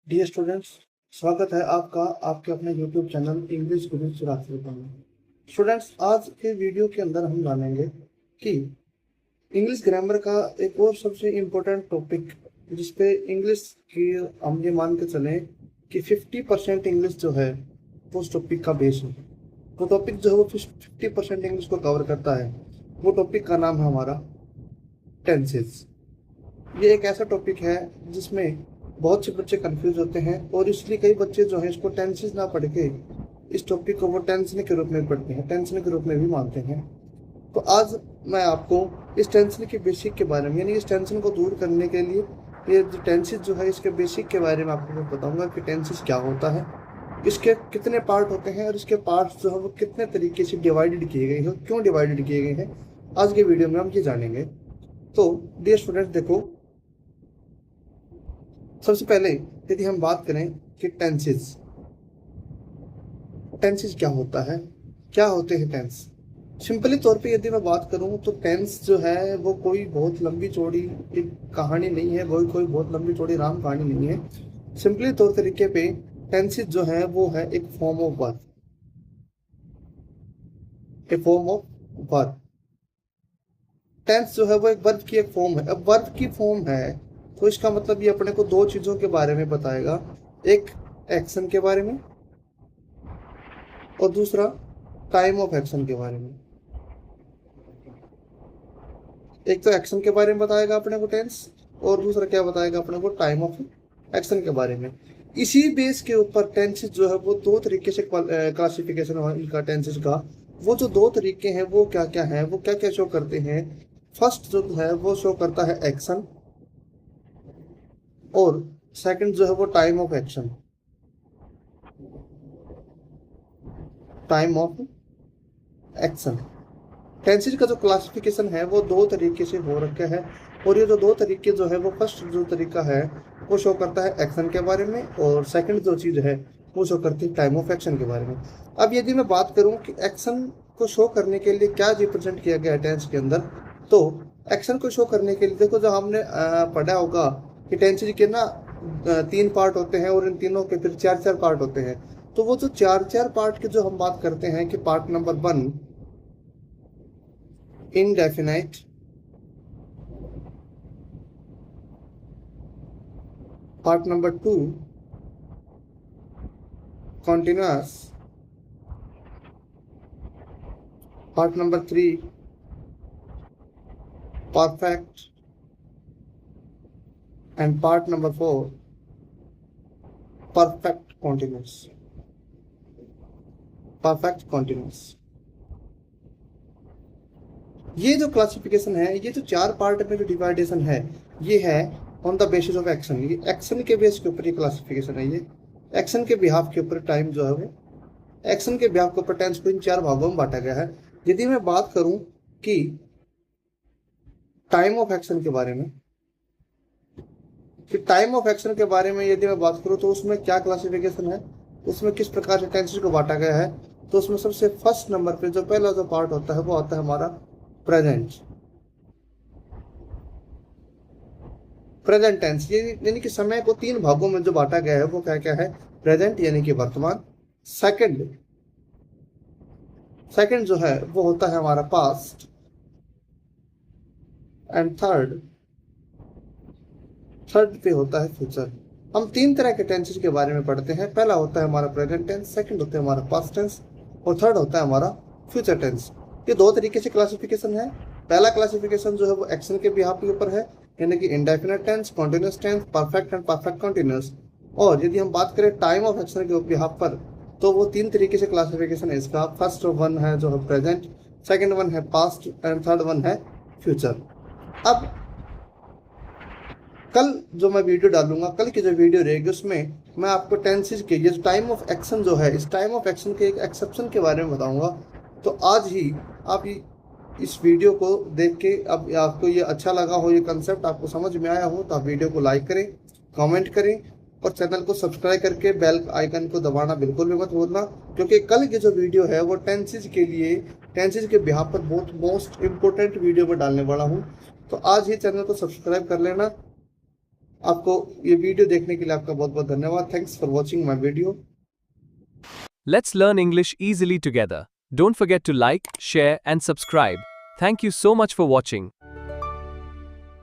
Dear students, स्वागत है आपका आपके अपने यूट्यूब चैनल इंग्लिश गुरु चौरासी में। स्टूडेंट्स, आज के वीडियो के अंदर हम जानेंगे कि इंग्लिश ग्रामर का एक और सबसे इम्पोर्टेंट टॉपिक जिसपे इंग्लिश की हम ये मान के चलें कि 50% इंग्लिश जो है वो उस टॉपिक का बेस है। वो टॉपिक जो है वो 50% इंग्लिश को कवर करता है। वो टॉपिक का नाम है हमारा टेंसेस। ये एक ऐसा टॉपिक है जिसमें बहुत से बच्चे कंफ्यूज होते हैं और इसलिए कई बच्चे जो हैं इसको टेंसेस ना पढ़ के इस टॉपिक को वो टेंशन के रूप में पढ़ते हैं, टेंशन के रूप में भी मानते हैं। तो आज मैं आपको इस टेंशन के बेसिक के बारे में, यानी इस टेंशन को दूर करने के लिए ये जो टेंसेस जो है इसके बेसिक के बारे में आपको मैं बताऊंगा कि टेंसेस क्या होता है, इसके कितने पार्ट होते हैं और इसके पार्ट्स जो है वो कितने तरीके से डिवाइडेड किए गए हैं, क्यों डिवाइडेड किए गए हैं, आज के वीडियो में हम ये जानेंगे। तो डियर स्टूडेंट, देखो, सबसे पहले यदि हम बात करें कि टेंसेस क्या होता है, क्या होते हैं टेंस। सिंपली तौर पे यदि मैं बात करूं तो टेंस जो है वो कोई बहुत लंबी चौड़ी एक कहानी नहीं है, कोई बहुत लंबी चौड़ी राम कहानी नहीं है। सिंपली तौर तरीके पे टेंसेस जो है वो है एक form of verb, a form of verb. Tense जो है वो एक वर्ब की एक फॉर्म है। अब वर्ब की फॉर्म है तो इसका मतलब ये अपने को दो चीजों के बारे में बताएगा, एक एक्शन के बारे में और दूसरा टाइम ऑफ एक्शन के बारे में। एक तो एक्शन के बारे में बताएगा अपने को टेंस, और दूसरा क्या बताएगा अपने को, टाइम ऑफ एक्शन के बारे में। इसी बेस के ऊपर टेंसेस जो है वो दो तरीके से क्लासिफिकेशन है इनका टेंसेस का। वो जो दो तरीके हैं वो क्या क्या है, वो क्या क्या शो करते हैं। फर्स्ट जो है वो शो करता है एक्शन और सेकंड जो है वो time of action, time of action. Tenses का जो क्लासिफिकेशन है वो दो तरीके से हो रखा है, और ये जो दो तरीके जो है वो फर्स्ट जो तरीका है वो शो करता है एक्शन के बारे में, और सेकंड जो चीज है वो शो करती है टाइम ऑफ एक्शन के बारे में। अब यदि मैं बात करूं कि एक्शन को शो करने के लिए क्या रिप्रेजेंट किया गया है टेंस के अंदर, तो एक्शन को शो करने के लिए देखो, जो हमने पढ़ा होगा कि टेंसेज के ना तीन पार्ट होते हैं और इन तीनों के फिर चार चार पार्ट होते हैं। तो वो जो चार चार पार्ट की जो हम बात करते हैं कि part number 1 indefinite, part number 2 continuous, part number 3 perfect, and part number 4 perfect continuous, perfect continuous। ये जो क्लासिफिकेशन है, ये जो चार पार्ट में जो डिवाइडेशन है, ये है on the basis of action. ये एक्शन के बेस के ऊपर ये क्लासिफिकेशन है। ये एक्शन के बिहाफ के ऊपर टाइम जो है वो एक्शन के बिहाफ के ऊपर टेंस को इन चार भागों में बांटा गया है। यदि मैं बात करूं कि टाइम ऑफ एक्शन के बारे में, कि टाइम ऑफ एक्शन के बारे में यदि मैं बात करूं तो उसमें क्या क्लासिफिकेशन है, उसमें किस प्रकार से टेंसेस को बांटा गया है, तो उसमें सबसे फर्स्ट नंबर पे जो पहला जो पार्ट होता है वो आता है हमारा प्रेजेंट। प्रेजेंट टेंस ये यानी कि समय को तीन भागों में जो बांटा गया है वो क्या क्या है, प्रेजेंट यानी कि वर्तमान, सेकंड सेकंड जो है वो होता है हमारा पास्ट, एंड थर्ड पे होता है फ्यूचर। हम तीन तरह के टेंसेस के बारे में पढ़ते हैं। पहला होता है हमारा प्रेजेंट टेंस, सेकंड होता है हमारा पास्ट टेंस, और थर्ड होता है हमारा फ्यूचर टेंस। ये दो तरीके से क्लासिफिकेशन है। पहला क्लासिफिकेशन जो है वो एक्शन के बिहाफ के ऊपर है, यानी कि indefinite tense, continuous tense, perfect and perfect continuous. और यदि हम बात करें टाइम ऑफ एक्शन के बिहाफ पर, तो वो तीन तरीके से क्लासिफिकेशन है इसका। फर्स्ट वन है जो है प्रेजेंट, सेकंड वन है पास्ट, एंड थर्ड वन है फ्यूचर। अब कल जो मैं वीडियो डालूंगा, कल की जो वीडियो रहेगी उसमें मैं आपको टेंसेस के ये टाइम ऑफ एक्शन जो है, इस टाइम ऑफ एक्शन के एक एक्सेप्शन के बारे में बताऊंगा। तो आज ही आप इस वीडियो को देख के, अब आपको ये अच्छा लगा हो, ये कंसेप्ट आपको समझ में आया हो, तो आप वीडियो को लाइक करें, कमेंट करें और चैनल को सब्सक्राइब करके बेल आइकन को दबाना बिल्कुल भी मत भूलना, क्योंकि कल की जो वीडियो है वो टेंसेस के लिए, टेंसेस के बिहाफ पर बहुत मोस्ट इंपोर्टेंट वीडियो में डालने वाला हूँ। तो आज ही चैनल को सब्सक्राइब कर लेना। आपको ये वीडियो देखने के लिए आपका बहुत बहुत धन्यवाद। Thanks for watching my video. Let's learn English easily together. Don't forget to like, share, and subscribe. Thank you so much for watching.